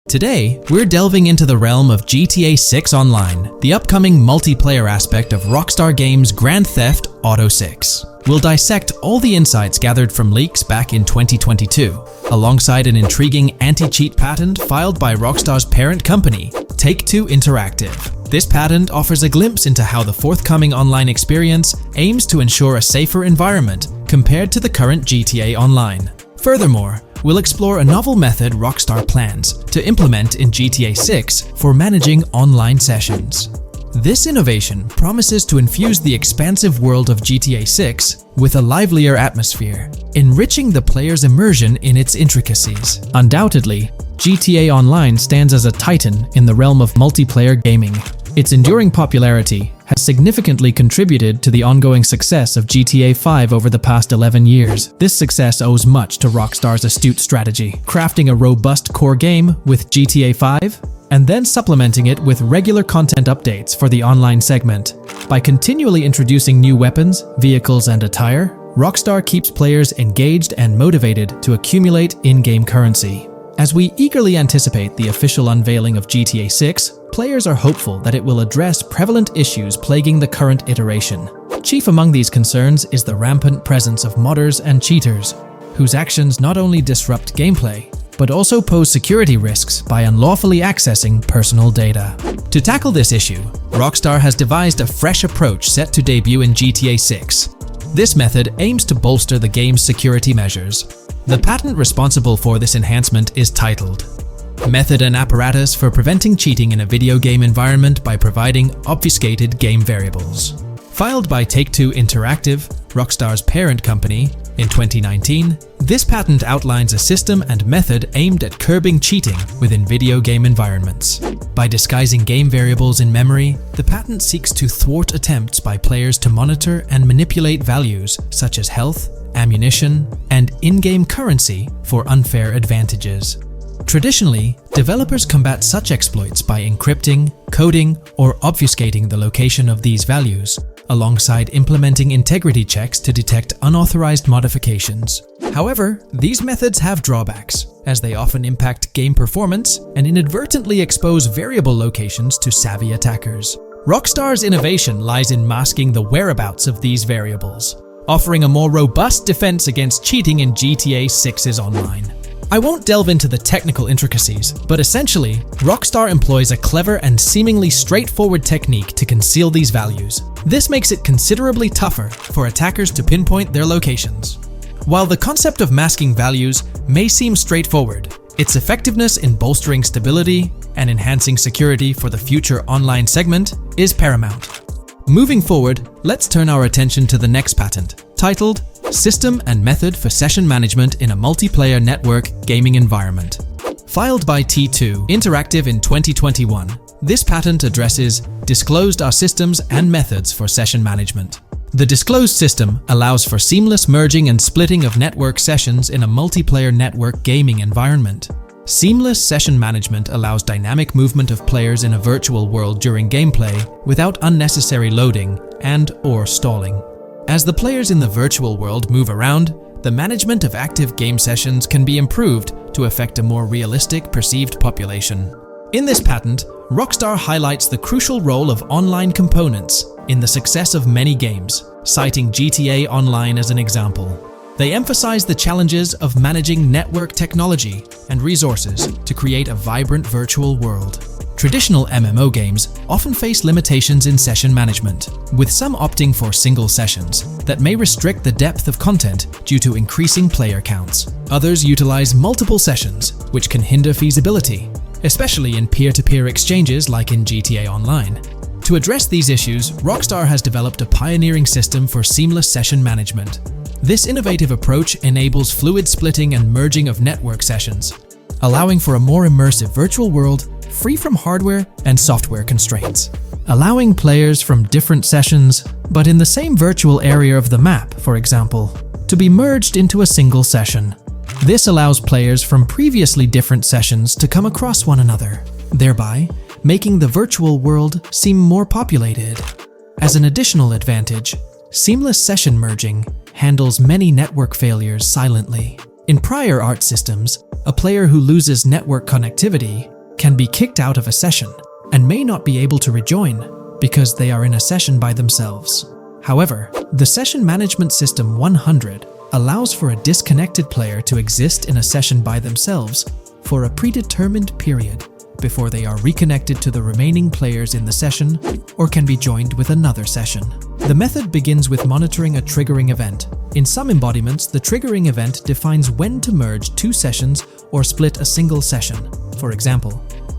Today, we're delving into the realm of GTA 6 Online, the upcoming multiplayer aspect of Rockstar Games' Grand Theft Auto 6. We'll dissect all the insights gathered from leaks back in 2022, alongside an intriguing anti-cheat patent filed by Rockstar's parent company, Take-Two Interactive. This patent offers a glimpse into how the forthcoming online experience aims to ensure a safer environment compared to the current GTA Online. Furthermore, we'll explore a novel method Rockstar plans to implement in GTA 6 for managing online sessions. This innovation promises to infuse the expansive world of GTA 6 with a livelier atmosphere, enriching the player's immersion in its intricacies. Undoubtedly, GTA Online stands as a titan in the realm of multiplayer gaming. Its enduring popularity has significantly contributed to the ongoing success of GTA 5 over the past 11 years. This success owes much to Rockstar's astute strategy, crafting a robust core game with GTA 5 and then supplementing it with regular content updates for the online segment. By continually introducing new weapons, vehicles, and attire, Rockstar keeps players engaged and motivated to accumulate in-game currency. As we eagerly anticipate the official unveiling of GTA 6, players are hopeful that it will address prevalent issues plaguing the current iteration. Chief among these concerns is the rampant presence of modders and cheaters, whose actions not only disrupt gameplay, but also pose security risks by unlawfully accessing personal data. To tackle this issue, Rockstar has devised a fresh approach set to debut in GTA 6. This method aims to bolster the game's security measures. The patent responsible for this enhancement is titled Method and Apparatus for Preventing Cheating in a Video Game Environment by Providing Obfuscated Game Variables. Filed by Take-Two Interactive, Rockstar's parent company, in 2019, this patent outlines a system and method aimed at curbing cheating within video game environments. By disguising game variables in memory, the patent seeks to thwart attempts by players to monitor and manipulate values such as health, ammunition, and in-game currency for unfair advantages. Traditionally, developers combat such exploits by encrypting, coding, or obfuscating the location of these values, alongside implementing integrity checks to detect unauthorized modifications. However, these methods have drawbacks, as they often impact game performance and inadvertently expose variable locations to savvy attackers. Rockstar's innovation lies in masking the whereabouts of these variables, offering a more robust defense against cheating in GTA 6's online. I won't delve into the technical intricacies, but essentially, Rockstar employs a clever and seemingly straightforward technique to conceal these values. This makes it considerably tougher for attackers to pinpoint their locations. While the concept of masking values may seem straightforward, its effectiveness in bolstering stability and enhancing security for the future online segment is paramount. Moving forward, let's turn our attention to the next patent, titled System and Method for Session Management in a Multiplayer Network Gaming Environment. Filed by T2 Interactive in 2021, this patent addresses disclosed are systems and methods for session management. The disclosed system allows for seamless merging and splitting of network sessions in a multiplayer network gaming environment. Seamless session management allows dynamic movement of players in a virtual world during gameplay without unnecessary loading and/or stalling. As the players in the virtual world move around, the management of active game sessions can be improved to affect a more realistic perceived population. In this patent, Rockstar highlights the crucial role of online components in the success of many games, citing GTA Online as an example. They emphasize the challenges of managing network technology and resources to create a vibrant virtual world. Traditional MMO games often face limitations in session management, with some opting for single sessions that may restrict the depth of content due to increasing player counts. Others utilize multiple sessions, which can hinder feasibility, especially in peer-to-peer exchanges like in GTA Online. To address these issues, Rockstar has developed a pioneering system for seamless session management. This innovative approach enables fluid splitting and merging of network sessions, allowing for a more immersive virtual world free from hardware and software constraints. Allowing players from different sessions, but in the same virtual area of the map, for example, to be merged into a single session. This allows players from previously different sessions to come across one another, thereby making the virtual world seem more populated. As an additional advantage, seamless session merging handles many network failures silently. In prior art systems, a player who loses network connectivity can be kicked out of a session and may not be able to rejoin because they are in a session by themselves. However, the Session Management System 100 allows for a disconnected player to exist in a session by themselves for a predetermined period before they are reconnected to the remaining players in the session or can be joined with another session. The method begins with monitoring a triggering event. In some embodiments, the triggering event defines when to merge two sessions or split a single session. For example,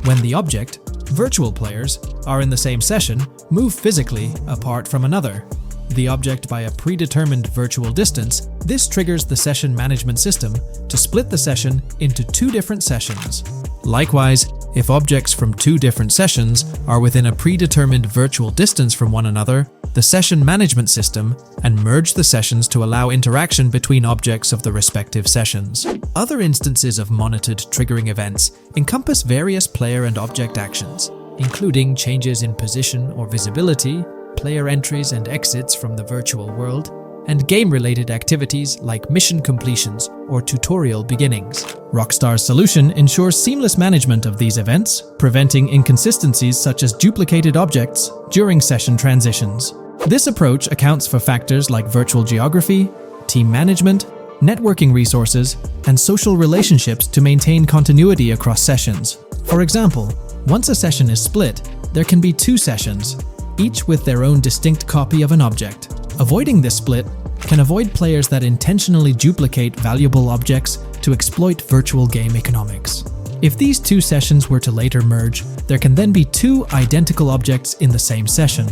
when the object, virtual players, are in the same session, move physically apart from another, the object by a predetermined virtual distance, this triggers the session management system to split the session into two different sessions. Likewise, if objects from two different sessions are within a predetermined virtual distance from one another, the session management system and merge the sessions to allow interaction between objects of the respective sessions. Other instances of monitored triggering events encompass various player and object actions, including changes in position or visibility, player entries and exits from the virtual world, and game-related activities like mission completions or tutorial beginnings. Rockstar's solution ensures seamless management of these events, preventing inconsistencies such as duplicated objects during session transitions. This approach accounts for factors like virtual geography, team management, networking resources, and social relationships to maintain continuity across sessions. For example, once a session is split, there can be two sessions, each with their own distinct copy of an object. Avoiding this split can avoid players that intentionally duplicate valuable objects to exploit virtual game economics. If these two sessions were to later merge, there can then be two identical objects in the same session.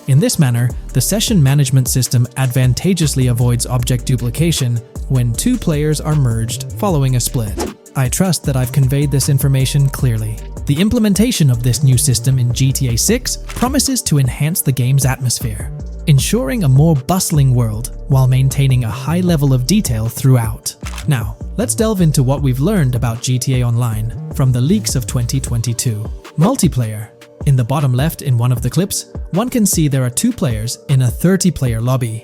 In this manner, the session management system advantageously avoids object duplication when two players are merged following a split. I trust that I've conveyed this information clearly. The implementation of this new system in GTA 6 promises to enhance the game's atmosphere, ensuring a more bustling world while maintaining a high level of detail throughout. Now, let's delve into what we've learned about GTA Online from the leaks of 2022. Multiplayer. In the bottom left in one of the clips, one can see there are two players in a 30-player lobby.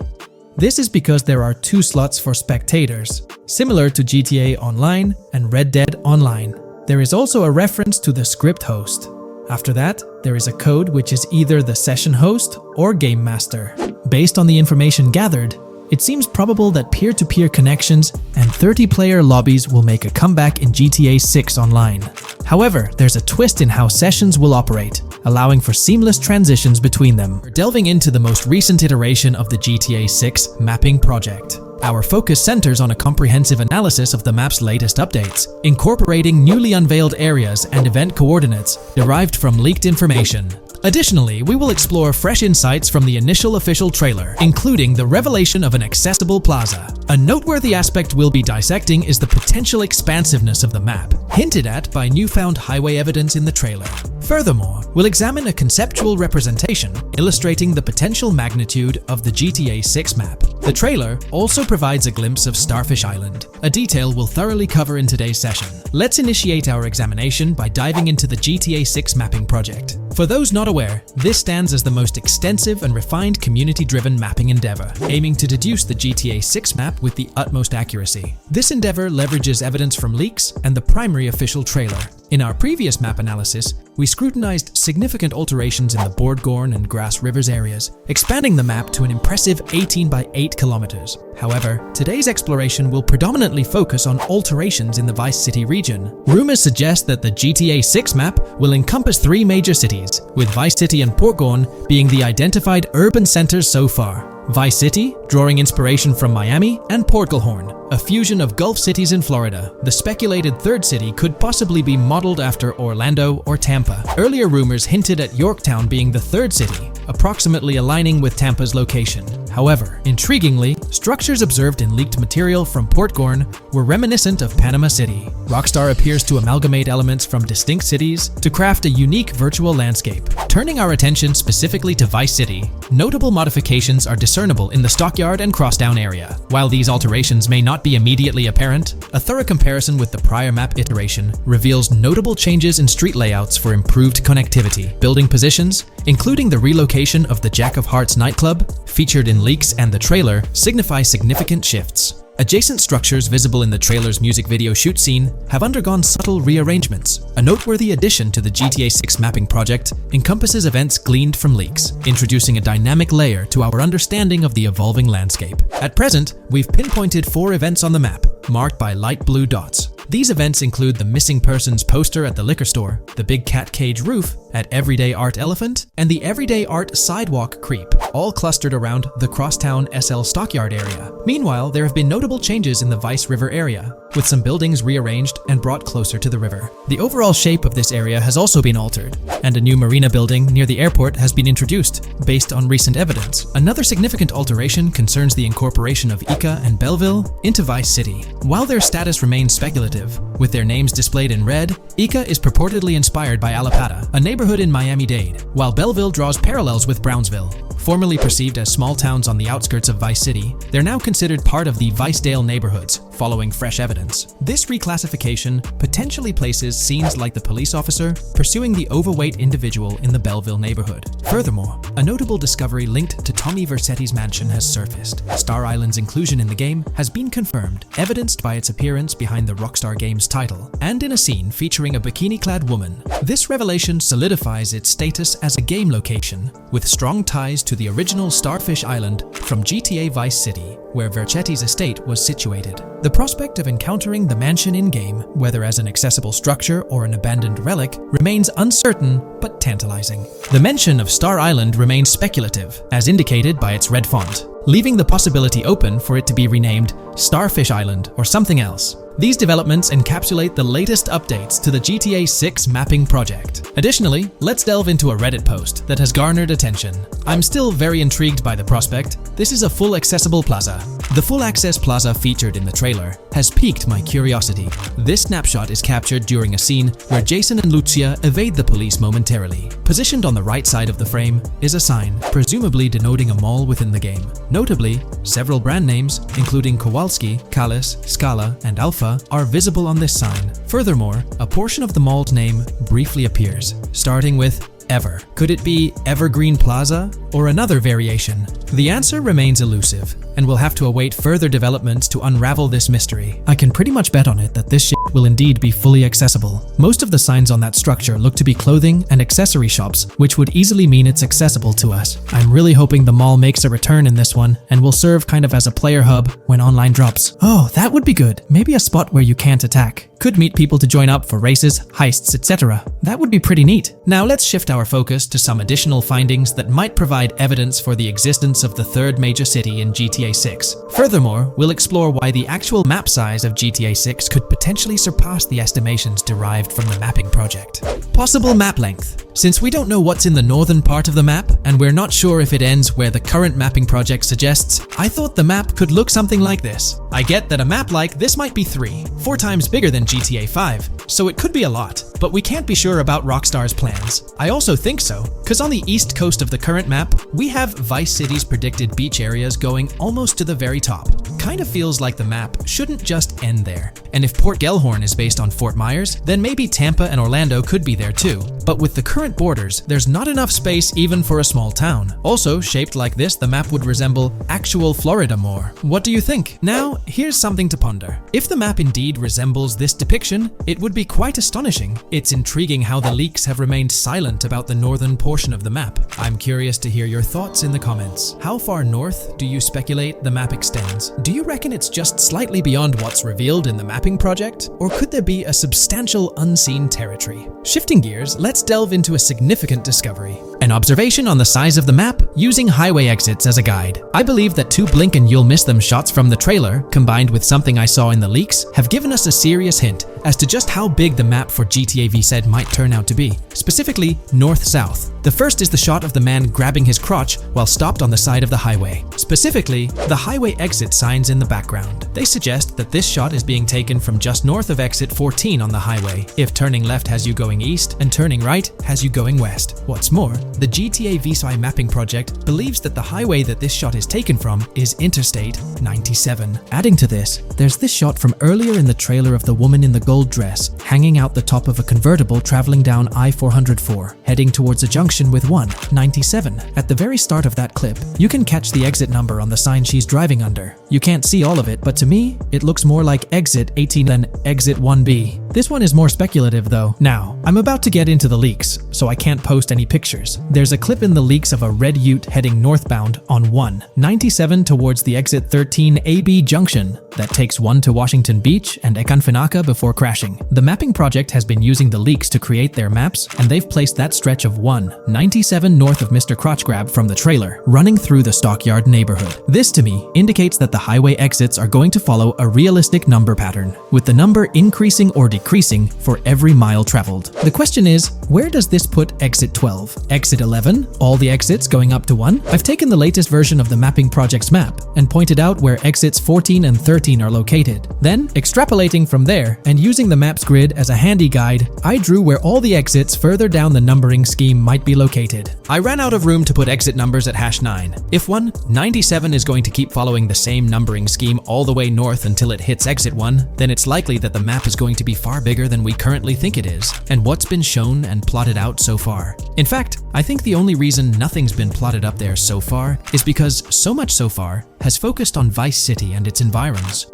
This is because there are two slots for spectators, similar to GTA Online and Red Dead Online. There is also a reference to the script host. After that, there is a code which is either the session host or game master. Based on the information gathered, it seems probable that peer-to-peer connections and 30-player lobbies will make a comeback in GTA 6 Online. However, there's a twist in how sessions will operate, allowing for seamless transitions between them. We're delving into the most recent iteration of the GTA 6 mapping project. Our focus centers on a comprehensive analysis of the map's latest updates, incorporating newly unveiled areas and event coordinates derived from leaked information. Additionally, we will explore fresh insights from the initial official trailer, including the revelation of an accessible plaza. A noteworthy aspect we'll be dissecting is the potential expansiveness of the map, hinted at by newfound highway evidence in the trailer. Furthermore, we'll examine a conceptual representation illustrating the potential magnitude of the GTA 6 map. The trailer also provides a glimpse of Starfish Island, a detail we'll thoroughly cover in today's session. Let's initiate our examination by diving into the GTA 6 mapping project. For those not aware, this stands as the most extensive and refined community-driven mapping endeavor, aiming to deduce the GTA 6 map with the utmost accuracy. This endeavor leverages evidence from leaks and the primary official trailer. In our previous map analysis, we scrutinized significant alterations in the Boardgorn and Grass Rivers areas, expanding the map to an impressive 18 by 8 kilometers. However, today's exploration will predominantly focus on alterations in the Vice City region. Rumors suggest that the GTA 6 map will encompass 3 major cities, with Vice City and Portgorn being the identified urban centers so far. Vice City, drawing inspiration from Miami, and Portgorn, a fusion of Gulf cities in Florida. The speculated third city could possibly be modeled after Orlando or Tampa. Earlier rumors hinted at Yorktown being the third city, approximately aligning with Tampa's location. However, intriguingly, structures observed in leaked material from Portgorn were reminiscent of Panama City. Rockstar appears to amalgamate elements from distinct cities to craft a unique virtual landscape. Turning our attention specifically to Vice City, notable modifications are discernible in the Stockyard and Crosstown area. While these alterations may not be immediately apparent, a thorough comparison with the prior map iteration reveals notable changes in street layouts for improved connectivity. Building positions, including the relocation of the Jack of Hearts nightclub, featured in leaks and the trailer, signify significant shifts. Adjacent structures visible in the trailer's music video shoot scene have undergone subtle rearrangements. A noteworthy addition to the GTA 6 mapping project encompasses events gleaned from leaks, introducing a dynamic layer to our understanding of the evolving landscape. At present, we've pinpointed 4 events on the map, marked by light blue dots. These events include the missing persons poster at the liquor store, the big cat cage roof at Everyday Art Elephant, and the Everyday Art Sidewalk Creep, all clustered around the Crosstown SL Stockyard area. Meanwhile, there have been notable changes in the Vice River area, with some buildings rearranged and brought closer to the river. The overall shape of this area has also been altered, and a new marina building near the airport has been introduced, based on recent evidence. Another significant alteration concerns the incorporation of Ica and Belleville into Vice City. While their status remains speculative, with their names displayed in red, Ica is purportedly inspired by Allapattah, a neighborhood in Miami-Dade, while Belleville draws parallels with Brownsville. Formerly perceived as small towns on the outskirts of Vice City, they're now considered part of the Vicedale neighborhoods, following fresh evidence. This reclassification potentially places scenes like the police officer pursuing the overweight individual in the Belleville neighborhood. Furthermore, a notable discovery linked to Tommy Vercetti's mansion has surfaced. Star Island's inclusion in the game has been confirmed, evidenced by its appearance behind the Rockstar Games title, and in a scene featuring a bikini-clad woman. This revelation solidifies its status as a game location, with strong ties to the original Starfish Island from GTA Vice City, where Vercetti's estate was situated. The prospect of encountering the mansion in-game, whether as an accessible structure or an abandoned relic, remains uncertain but tantalizing. The mention of Star Island remains speculative, as indicated by its red font, leaving the possibility open for it to be renamed Starfish Island or something else. These developments encapsulate the latest updates to the GTA 6 mapping project. Additionally, let's delve into a Reddit post that has garnered attention. I'm still very intrigued by the prospect. This is a full accessible plaza. The full access plaza featured in the trailer has piqued my curiosity. This snapshot is captured during a scene where Jason and Lucia evade the police momentarily. Positioned on the right side of the frame is a sign, presumably denoting a mall within the game. Notably, several brand names, including Kowalski, Callis, Scala, and Alpha, are visible on this sign. Furthermore, a portion of the mall's name briefly appears, starting with Ever. Could it be Evergreen Plaza or another variation? The answer remains elusive, and we'll have to await further developments to unravel this mystery. I can pretty much bet on it that this shit will indeed be fully accessible. Most of the signs on that structure look to be clothing and accessory shops, which would easily mean it's accessible to us. I'm really hoping the mall makes a return in this one and will serve kind of as a player hub when online drops. Oh, that would be good. Maybe a spot where you can't attack. Could meet people to join up for races, heists, etc. That would be pretty neat. Now let's shift our focus to some additional findings that might provide evidence for the existence of the third major city in GTA 6. Furthermore, we'll explore why the actual map size of GTA 6 could potentially surpass the estimations derived from the mapping project. Possible map length. Since we don't know what's in the northern part of the map, and we're not sure if it ends where the current mapping project suggests, I thought the map could look something like this. I get that a map like this might be 4 times bigger than GTA 5, so it could be a lot, but we can't be sure about Rockstar's plans. I also think so, because on the east coast of the current map, we have Vice City's predicted beach areas going almost to the very top. Kind of feels like the map shouldn't just end there. And if Port Gellhorn is based on Fort Myers, then maybe Tampa and Orlando could be there too. But with the current borders, there's not enough space even for a small town. Also, shaped like this, the map would resemble actual Florida more. What do you think? Now, here's something to ponder. If the map indeed resembles this depiction, it would be quite astonishing. It's intriguing how the leaks have remained silent about the northern portion of the map. I'm curious to hear your thoughts in the comments. How far north do you speculate the map extends? Do you reckon it's just slightly beyond what's revealed in the mapping project? Or could there be a substantial unseen territory? Shifting gears, let's delve into a significant discovery. An observation on the size of the map using highway exits as a guide. I believe that 2 blink and you'll miss them shots from the trailer, combined with something I saw in the leaks, have given us a serious hint as to just how big the map for GTA VZ might turn out to be. Specifically, north-south. The first is the shot of the man grabbing his crotch while stopped on the side of the highway. Specifically, the highway exit signs in the background. They suggest that this shot is being taken from just north of exit 14 on the highway, if turning left has you going east and turning right has you going west. What's more, the GTA VZ mapping project believes that the highway that this shot is taken from is Interstate 97. Adding to this, there's this shot from earlier in the trailer of the woman in the gold dress, hanging out the top of a convertible traveling down I-404, heading towards a junction with 197. At the very start of that clip, you can catch the exit number on the sign she's driving under. You can't see all of it, but to me, it looks more like exit 18 than exit 1B. This one is more speculative though. Now, I'm about to get into the leaks, so I can't post any pictures. There's a clip in the leaks of a red ute heading northbound on 197 towards the exit 13 AB junction that takes 1 to Washington Beach and Ekanfinaka before crashing. The mapping project has been using the leaks to create their maps, and they've placed that stretch of 197 north of Mr. Crotchgrab from the trailer, running through the Stockyard neighborhood. This to me indicates that the highway exits are going to follow a realistic number pattern, with the number increasing or decreasing for every mile traveled. The question is, where does this put exit 12? Exit 11? All the exits going up to 1? I've taken the latest version of the mapping project's map and pointed out where exits 14 and 13 are located. Then, extrapolating from there and using the map's grid as a handy guide, I drew where all the exits further down the numbering scheme might be located. I ran out of room to put exit numbers at #9. If 197 is going to keep following the same numbering scheme all the way north until it hits exit 1, then it's likely that the map is going to be far bigger than we currently think it is, and what's been shown and plotted out so far. In fact, I think the only reason nothing's been plotted up there so far is because so much so far has focused on Vice City and its environs.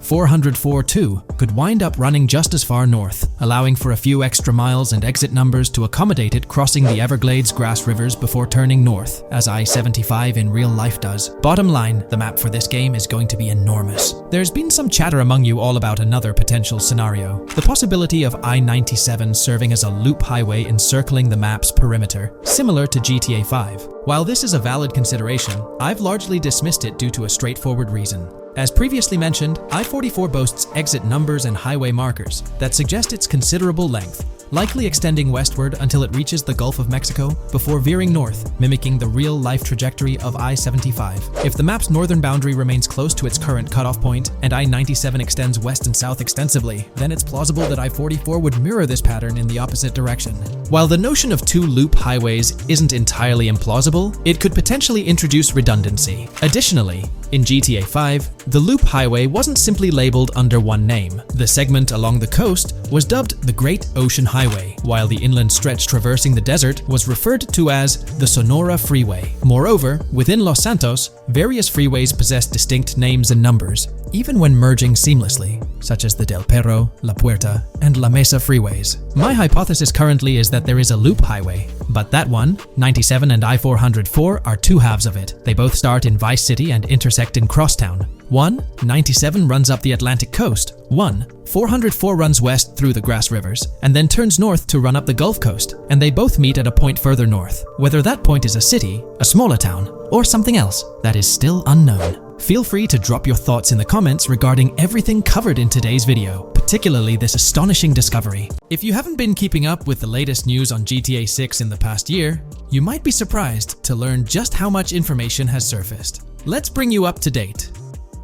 404-2 could wind up running just as far north, allowing for a few extra miles and exit numbers to accommodate it crossing the Everglades grass rivers before turning north, as I-75 in real life does. Bottom line, the map for this game is going to be enormous. There's been some chatter among you all about another potential scenario, the possibility of I-97 serving as a loop highway encircling the map's perimeter, similar to GTA 5. While this is a valid consideration, I've largely dismissed it due to a straightforward reason. As previously mentioned, I-44 boasts exit numbers and highway markers that suggest its considerable length, likely extending westward until it reaches the Gulf of Mexico before veering north, mimicking the real-life trajectory of I-75. If the map's northern boundary remains close to its current cutoff point and I-97 extends west and south extensively, then it's plausible that I-44 would mirror this pattern in the opposite direction. While the notion of two loop highways isn't entirely implausible, it could potentially introduce redundancy. Additionally, in GTA 5, the loop highway wasn't simply labeled under one name. The segment along the coast was dubbed the Great Ocean Highway, while the inland stretch traversing the desert was referred to as the Sonora Freeway. Moreover, within Los Santos, various freeways possess distinct names and numbers, even when merging seamlessly, such as the Del Perro, La Puerta, and La Mesa freeways. My hypothesis currently is that there is a loop highway, but that one, 97 and I-404, are two halves of it. They both start in Vice City and intersect in Crosstown. 197 runs up the Atlantic coast, 404 runs west through the grass rivers, and then turns north to run up the Gulf Coast, and they both meet at a point further north. Whether that point is a city, a smaller town, or something else, that is still unknown. Feel free to drop your thoughts in the comments regarding everything covered in today's video, particularly this astonishing discovery. If you haven't been keeping up with the latest news on GTA 6 in the past year, you might be surprised to learn just how much information has surfaced. Let's bring you up to date.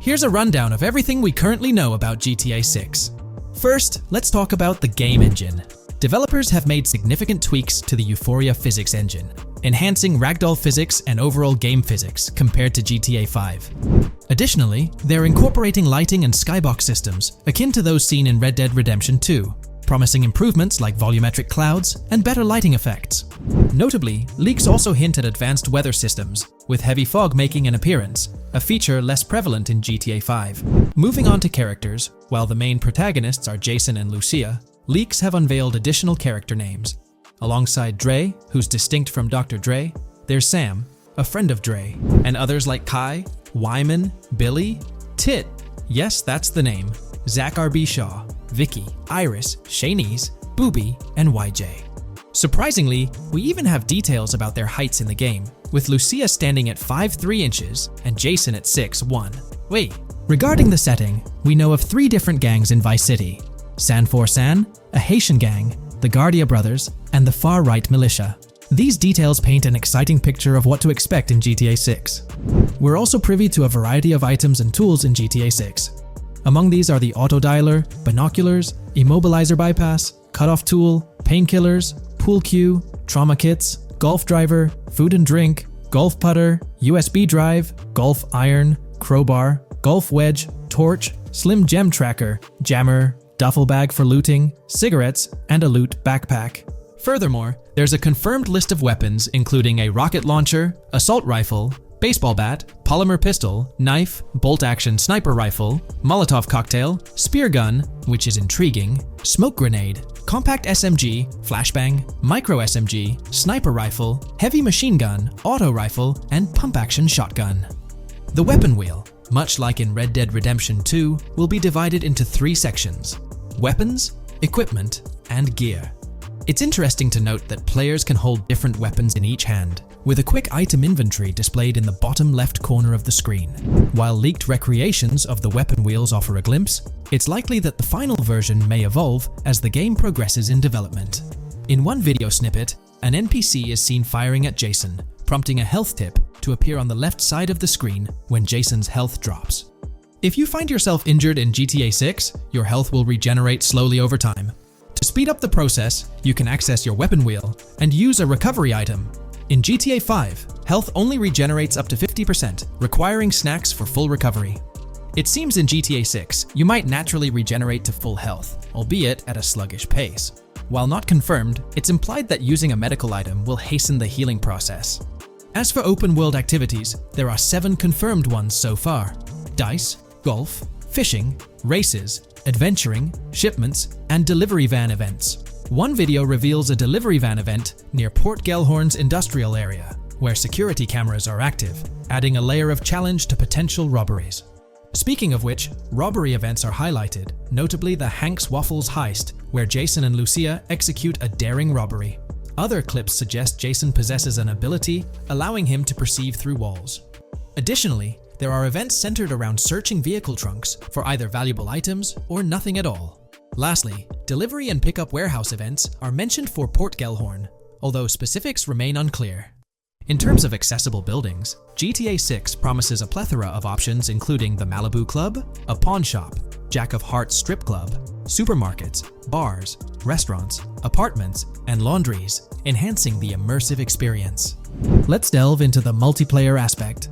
Here's a rundown of everything we currently know about GTA 6. First, let's talk about the game engine. Developers have made significant tweaks to the Euphoria physics engine, enhancing ragdoll physics and overall game physics compared to GTA 5. Additionally, they're incorporating lighting and skybox systems akin to those seen in Red Dead Redemption 2, promising improvements like volumetric clouds and better lighting effects. Notably, leaks also hint at advanced weather systems, with heavy fog making an appearance, a feature less prevalent in GTA 5. Moving on to characters, while the main protagonists are Jason and Lucia, leaks have unveiled additional character names. Alongside Dre, who's distinct from Dr. Dre, there's Sam, a friend of Dre, and others like Kai, Wyman, Billy, Tit, yes, that's the name, Zach R.B. Shaw, Vicky, Iris, Shanice, Booby, and YJ. Surprisingly, we even have details about their heights in the game, with Lucia standing at 5'3" inches and Jason at 6'1". Wait, regarding the setting, we know of 3 different gangs in Vice City: San For San, a Haitian gang, the Guardia Brothers, and the far-right militia. These details paint an exciting picture of what to expect in GTA 6. We're also privy to a variety of items and tools in GTA 6. Among these are the auto dialer, binoculars, immobilizer bypass, cutoff tool, painkillers, pool cue, trauma kits, golf driver, food and drink, golf putter, USB drive, golf iron, crowbar, golf wedge, torch, slim gem tracker, jammer, duffel bag for looting, cigarettes, and a loot backpack. Furthermore, there's a confirmed list of weapons including a rocket launcher, assault rifle, baseball bat, polymer pistol, knife, bolt-action sniper rifle, Molotov cocktail, spear gun, which is intriguing, smoke grenade, compact SMG, flashbang, micro SMG, sniper rifle, heavy machine gun, auto rifle, and pump-action shotgun. The weapon wheel, much like in Red Dead Redemption 2, will be divided into 3 sections: weapons, equipment, and gear. It's interesting to note that players can hold different weapons in each hand, with a quick item inventory displayed in the bottom left corner of the screen. While leaked recreations of the weapon wheels offer a glimpse, it's likely that the final version may evolve as the game progresses in development. In one video snippet, an NPC is seen firing at Jason, prompting a health tip to appear on the left side of the screen when Jason's health drops. If you find yourself injured in GTA 6, your health will regenerate slowly over time. To speed up the process, you can access your weapon wheel and use a recovery item. In GTA 5, health only regenerates up to 50%, requiring snacks for full recovery. It seems in GTA 6, you might naturally regenerate to full health, albeit at a sluggish pace. While not confirmed, it's implied that using a medical item will hasten the healing process. As for open-world activities, there are 7 confirmed ones so far: dice, golf, fishing, races, adventuring, shipments, and delivery van events. One video reveals a delivery van event near Port Gellhorn's industrial area, where security cameras are active, adding a layer of challenge to potential robberies. Speaking of which, robbery events are highlighted, notably the Hank's Waffles heist, where Jason and Lucia execute a daring robbery. Other clips suggest Jason possesses an ability allowing him to perceive through walls. Additionally, there are events centered around searching vehicle trunks for either valuable items or nothing at all. Lastly, delivery and pickup warehouse events are mentioned for Port Gellhorn, although specifics remain unclear. In terms of accessible buildings, GTA 6 promises a plethora of options including the Malibu Club, a pawn shop, Jack of Hearts strip club, supermarkets, bars, restaurants, apartments, and laundries, enhancing the immersive experience. Let's delve into the multiplayer aspect.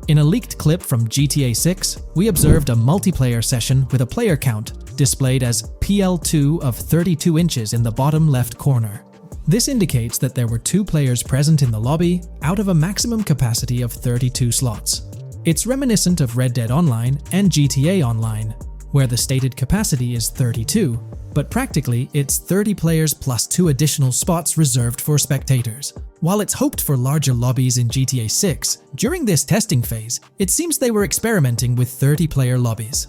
In a leaked clip from GTA 6, we observed a multiplayer session with a player count displayed as PL2 of 32 inches in the bottom left corner. This indicates that there were 2 players present in the lobby out of a maximum capacity of 32 slots. It's reminiscent of Red Dead Online and GTA Online, where the stated capacity is 32, but practically it's 30 players plus 2 additional spots reserved for spectators. While it's hoped for larger lobbies in GTA 6, during this testing phase, it seems they were experimenting with 30-player lobbies.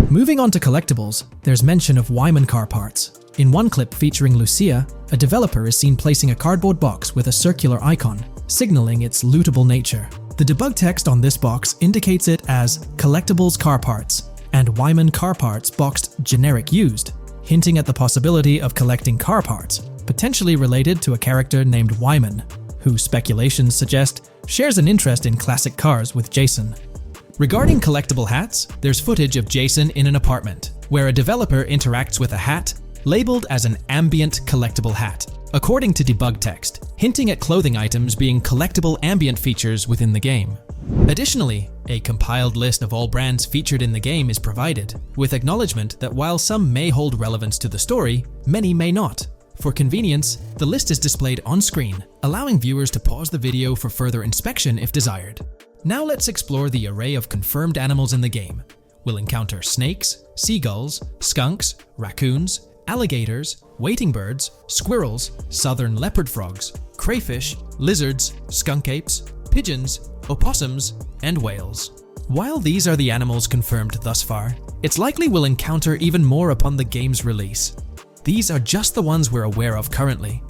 Moving on to collectibles, there's mention of Wyman car parts. In one clip featuring Lucia, a developer is seen placing a cardboard box with a circular icon, signaling its lootable nature. The debug text on this box indicates it as Collectibles Car Parts and Wyman Car Parts boxed Generic Used, hinting at the possibility of collecting car parts, potentially related to a character named Wyman, who speculations suggest shares an interest in classic cars with Jason. Regarding collectible hats, there's footage of Jason in an apartment, where a developer interacts with a hat labeled as an ambient collectible hat, according to debug text, hinting at clothing items being collectible ambient features within the game. Additionally, a compiled list of all brands featured in the game is provided, with acknowledgement that while some may hold relevance to the story, many may not. For convenience, the list is displayed on screen, allowing viewers to pause the video for further inspection if desired. Now let's explore the array of confirmed animals in the game. We'll encounter snakes, seagulls, skunks, raccoons, alligators, wading birds, squirrels, southern leopard frogs, crayfish, lizards, skunk apes, pigeons, opossums, and whales. While these are the animals confirmed thus far, it's likely we'll encounter even more upon the game's release. These are just the ones we're aware of currently.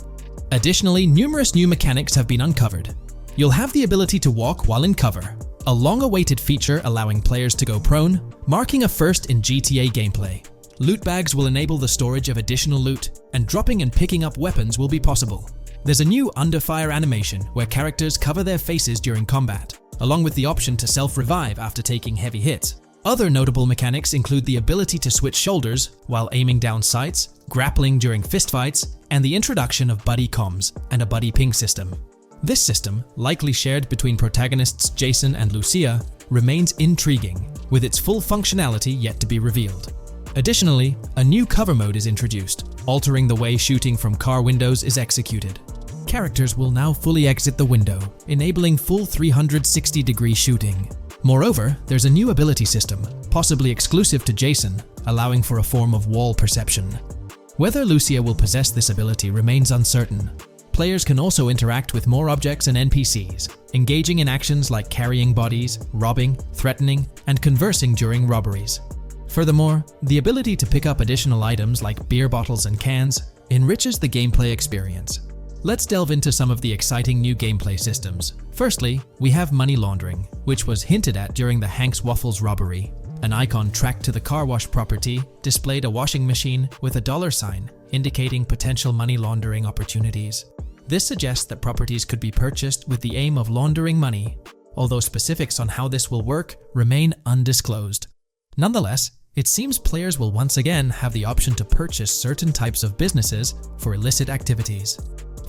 Additionally, numerous new mechanics have been uncovered. You'll have the ability to walk while in cover, a long-awaited feature allowing players to go prone, marking a first in GTA gameplay. Loot bags will enable the storage of additional loot, and dropping and picking up weapons will be possible. There's a new under-fire animation where characters cover their faces during combat, along with the option to self-revive after taking heavy hits. Other notable mechanics include the ability to switch shoulders while aiming down sights, grappling during fistfights, and the introduction of buddy comms and a buddy ping system. This system, likely shared between protagonists Jason and Lucia, remains intriguing, with its full functionality yet to be revealed. Additionally, a new cover mode is introduced, altering the way shooting from car windows is executed. Characters will now fully exit the window, enabling full 360-degree shooting. Moreover, there's a new ability system, possibly exclusive to Jason, allowing for a form of wall perception. Whether Lucia will possess this ability remains uncertain. Players can also interact with more objects and NPCs, engaging in actions like carrying bodies, robbing, threatening, and conversing during robberies. Furthermore, the ability to pick up additional items like beer bottles and cans enriches the gameplay experience. Let's delve into some of the exciting new gameplay systems. Firstly, we have money laundering, which was hinted at during the Hank's Waffles robbery. An icon tracked to the car wash property displayed a washing machine with a dollar sign, indicating potential money laundering opportunities. This suggests that properties could be purchased with the aim of laundering money, although specifics on how this will work remain undisclosed. Nonetheless, it seems players will once again have the option to purchase certain types of businesses for illicit activities.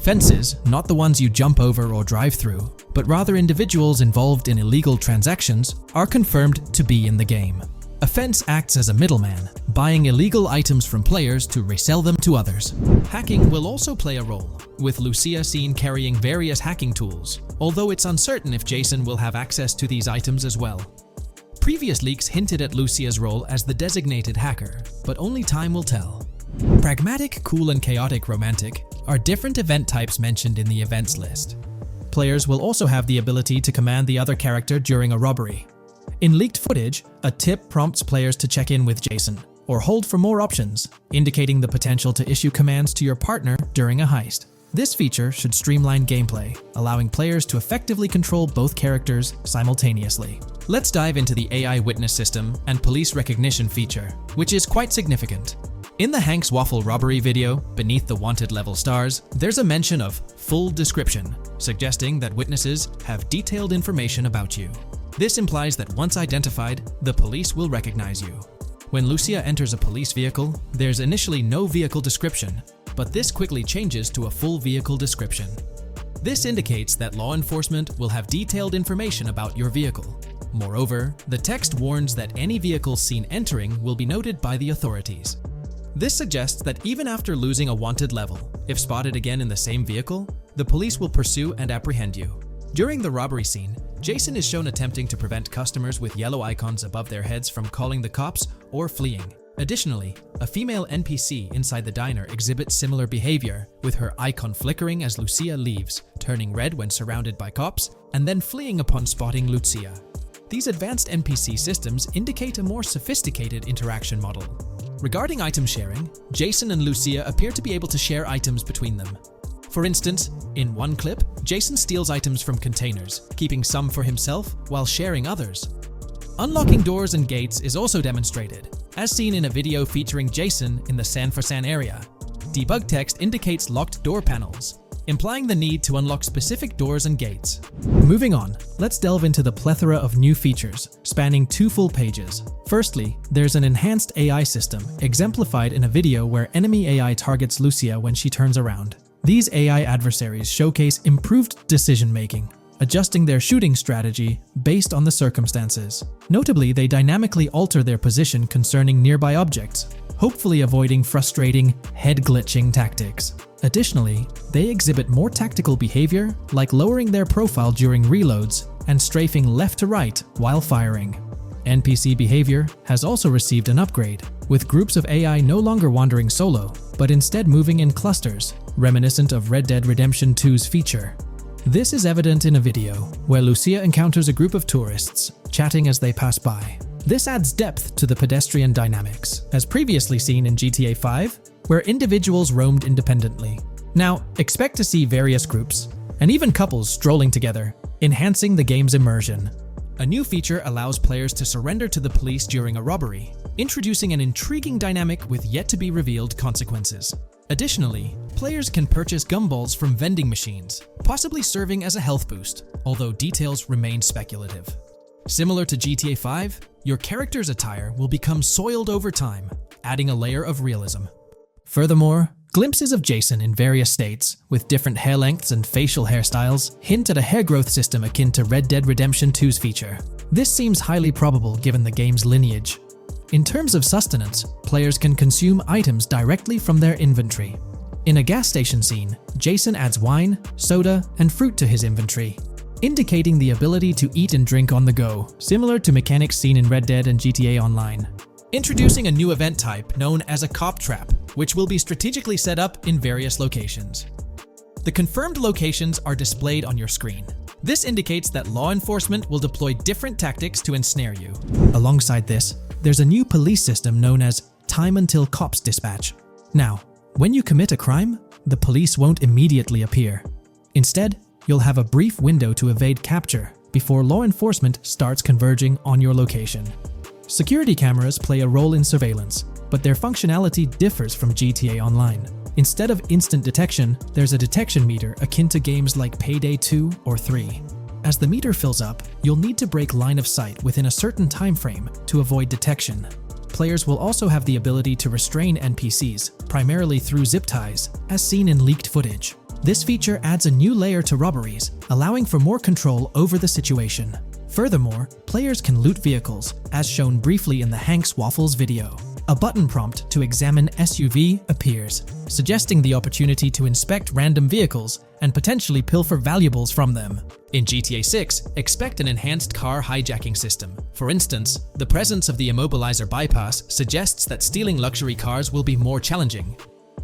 Fences, not the ones you jump over or drive through, but rather individuals involved in illegal transactions, are confirmed to be in the game. A fence acts as a middleman, buying illegal items from players to resell them to others. Hacking will also play a role, with Lucia seen carrying various hacking tools, although it's uncertain if Jason will have access to these items as well. Previous leaks hinted at Lucia's role as the designated hacker, but only time will tell. Pragmatic, cool, and chaotic romantic are different event types mentioned in the events list. Players will also have the ability to command the other character during a robbery. In leaked footage, a tip prompts players to check in with Jason, or hold for more options, indicating the potential to issue commands to your partner during a heist. This feature should streamline gameplay, allowing players to effectively control both characters simultaneously. Let's dive into the AI witness system and police recognition feature, which is quite significant. In the Hank's Waffle robbery video, beneath the wanted level stars, there's a mention of full description, suggesting that witnesses have detailed information about you. This implies that once identified, the police will recognize you. When Lucia enters a police vehicle, there's initially no vehicle description, but this quickly changes to a full vehicle description. This indicates that law enforcement will have detailed information about your vehicle. Moreover, the text warns that any vehicle seen entering will be noted by the authorities. This suggests that even after losing a wanted level, if spotted again in the same vehicle, the police will pursue and apprehend you. During the robbery scene, Jason is shown attempting to prevent customers with yellow icons above their heads from calling the cops or fleeing. Additionally, a female NPC inside the diner exhibits similar behavior, with her icon flickering as Lucia leaves, turning red when surrounded by cops, and then fleeing upon spotting Lucia. These advanced NPC systems indicate a more sophisticated interaction model. Regarding item sharing, Jason and Lucia appear to be able to share items between them. For instance, in one clip, Jason steals items from containers, keeping some for himself while sharing others. Unlocking doors and gates is also demonstrated, as seen in a video featuring Jason in the San Fran area. Debug text indicates locked door panels, implying the need to unlock specific doors and gates. Moving on, let's delve into the plethora of new features, spanning 2 full pages. Firstly, there's an enhanced AI system, exemplified in a video where enemy AI targets Lucia when she turns around. These AI adversaries showcase improved decision-making, adjusting their shooting strategy based on the circumstances. Notably, they dynamically alter their position concerning nearby objects, hopefully avoiding frustrating, head-glitching tactics. Additionally, they exhibit more tactical behavior, like lowering their profile during reloads and strafing left to right while firing. NPC behavior has also received an upgrade, with groups of AI no longer wandering solo, but instead moving in clusters, reminiscent of Red Dead Redemption 2's feature. This is evident in a video where Lucia encounters a group of tourists, chatting as they pass by. This adds depth to the pedestrian dynamics, as previously seen in GTA 5, where individuals roamed independently. Now, expect to see various groups, and even couples strolling together, enhancing the game's immersion. A new feature allows players to surrender to the police during a robbery, introducing an intriguing dynamic with yet-to-be-revealed consequences. Additionally, players can purchase gumballs from vending machines, possibly serving as a health boost, although details remain speculative. Similar to GTA 5, your character's attire will become soiled over time, adding a layer of realism. Furthermore, glimpses of Jason in various states, with different hair lengths and facial hairstyles, hint at a hair growth system akin to Red Dead Redemption 2's feature. This seems highly probable given the game's lineage. In terms of sustenance, players can consume items directly from their inventory. In a gas station scene, Jason adds wine, soda, and fruit to his inventory, indicating the ability to eat and drink on the go, similar to mechanics seen in Red Dead and GTA Online. Introducing a new event type known as a cop trap, which will be strategically set up in various locations. The confirmed locations are displayed on your screen. This indicates that law enforcement will deploy different tactics to ensnare you. Alongside this, there's a new police system known as Time Until Cops Dispatch. Now, when you commit a crime, the police won't immediately appear. Instead, you'll have a brief window to evade capture before law enforcement starts converging on your location. Security cameras play a role in surveillance, but their functionality differs from GTA Online. Instead of instant detection, there's a detection meter akin to games like Payday 2 or 3. As the meter fills up, you'll need to break line of sight within a certain time frame to avoid detection. Players will also have the ability to restrain NPCs, primarily through zip ties, as seen in leaked footage. This feature adds a new layer to robberies, allowing for more control over the situation. Furthermore, players can loot vehicles, as shown briefly in the Hank's Waffles video. A button prompt to examine SUV appears, suggesting the opportunity to inspect random vehicles and potentially pilfer valuables from them. In GTA 6, expect an enhanced car hijacking system. For instance, the presence of the immobilizer bypass suggests that stealing luxury cars will be more challenging.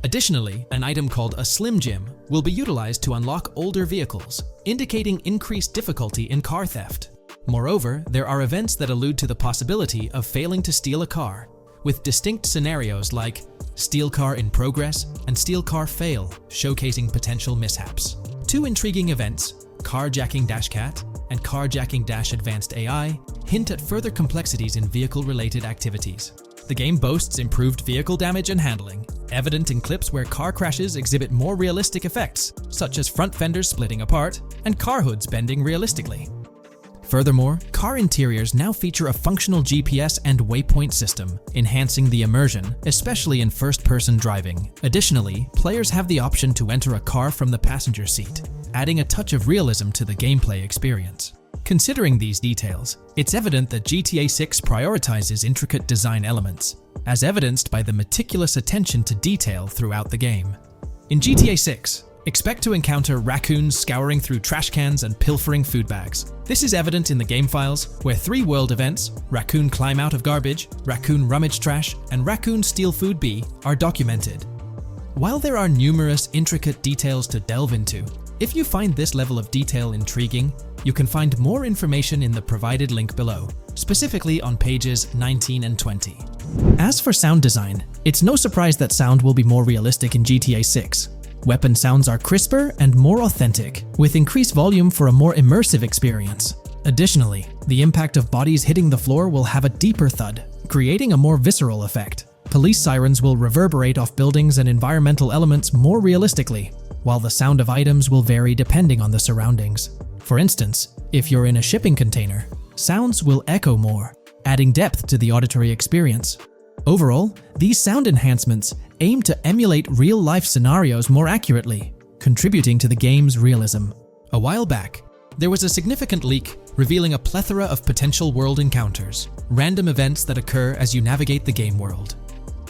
Additionally, an item called a Slim Jim will be utilized to unlock older vehicles, indicating increased difficulty in car theft. Moreover, there are events that allude to the possibility of failing to steal a car, with distinct scenarios like Steal Car in Progress and Steal Car Fail, showcasing potential mishaps. Two intriguing events, Carjacking-Cat and Carjacking-Advanced AI, hint at further complexities in vehicle-related activities. The game boasts improved vehicle damage and handling, evident in clips where car crashes exhibit more realistic effects, such as front fenders splitting apart and car hoods bending realistically. Furthermore, car interiors now feature a functional GPS and waypoint system, enhancing the immersion, especially in first-person driving. Additionally, players have the option to enter a car from the passenger seat, adding a touch of realism to the gameplay experience. Considering these details, it's evident that GTA 6 prioritizes intricate design elements, as evidenced by the meticulous attention to detail throughout the game. In GTA 6, expect to encounter raccoons scouring through trash cans and pilfering food bags. This is evident in the game files, where 3 world events, Raccoon Climb Out of Garbage, Raccoon Rummage Trash, and Raccoon Steal Food B, are documented. While there are numerous intricate details to delve into, if you find this level of detail intriguing, you can find more information in the provided link below, specifically on pages 19 and 20. As for sound design, it's no surprise that sound will be more realistic in GTA 6. Weapon sounds are crisper and more authentic, with increased volume for a more immersive experience. Additionally, the impact of bodies hitting the floor will have a deeper thud, creating a more visceral effect. Police sirens will reverberate off buildings and environmental elements more realistically, while the sound of items will vary depending on the surroundings. For instance, if you're in a shipping container, sounds will echo more, adding depth to the auditory experience. Overall, these sound enhancements aim to emulate real-life scenarios more accurately, contributing to the game's realism. A while back, there was a significant leak revealing a plethora of potential world encounters, random events that occur as you navigate the game world.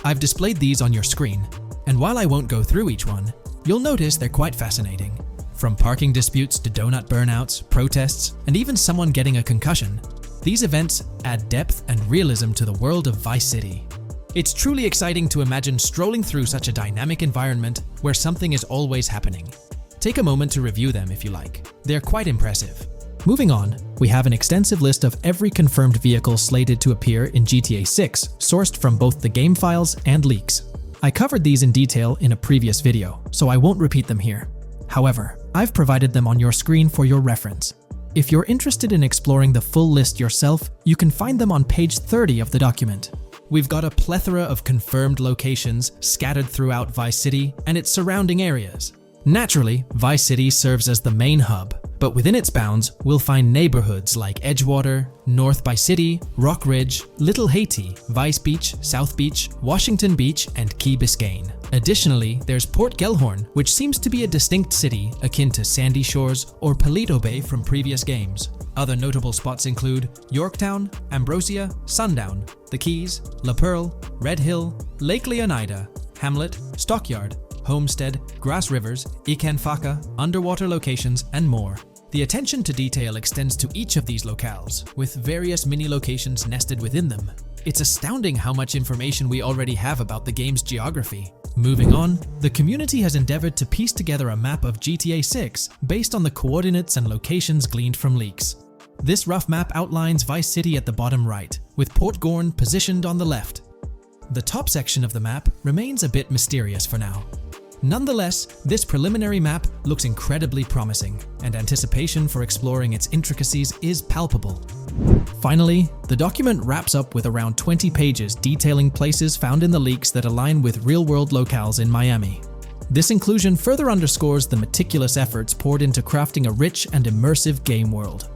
I've displayed these on your screen, and while I won't go through each one, you'll notice they're quite fascinating. From parking disputes to donut burnouts, protests, and even someone getting a concussion, these events add depth and realism to the world of Vice City. It's truly exciting to imagine strolling through such a dynamic environment where something is always happening. Take a moment to review them if you like. They're quite impressive. Moving on, we have an extensive list of every confirmed vehicle slated to appear in GTA 6, sourced from both the game files and leaks. I covered these in detail in a previous video, so I won't repeat them here. However, I've provided them on your screen for your reference. If you're interested in exploring the full list yourself, you can find them on page 30 of the document. We've got a plethora of confirmed locations scattered throughout Vice City and its surrounding areas. Naturally, Vice City serves as the main hub, but within its bounds, we'll find neighborhoods like Edgewater, North by City, Rock Ridge, Little Haiti, Vice Beach, South Beach, Washington Beach, and Key Biscayne. Additionally, there's Port Gellhorn, which seems to be a distinct city akin to Sandy Shores or Paleto Bay from previous games. Other notable spots include Yorktown, Ambrosia, Sundown, The Keys, La Pearl, Red Hill, Lake Leonida, Hamlet, Stockyard, Homestead, Grass Rivers, Ikanfaka, underwater locations, and more. The attention to detail extends to each of these locales, with various mini locations nested within them. It's astounding how much information we already have about the game's geography. Moving on, the community has endeavored to piece together a map of GTA 6 based on the coordinates and locations gleaned from leaks. This rough map outlines Vice City at the bottom right, with Port Gorn positioned on the left. The top section of the map remains a bit mysterious for now. Nonetheless, this preliminary map looks incredibly promising, and anticipation for exploring its intricacies is palpable. Finally, the document wraps up with around 20 pages detailing places found in the leaks that align with real-world locales in Miami. This inclusion further underscores the meticulous efforts poured into crafting a rich and immersive game world.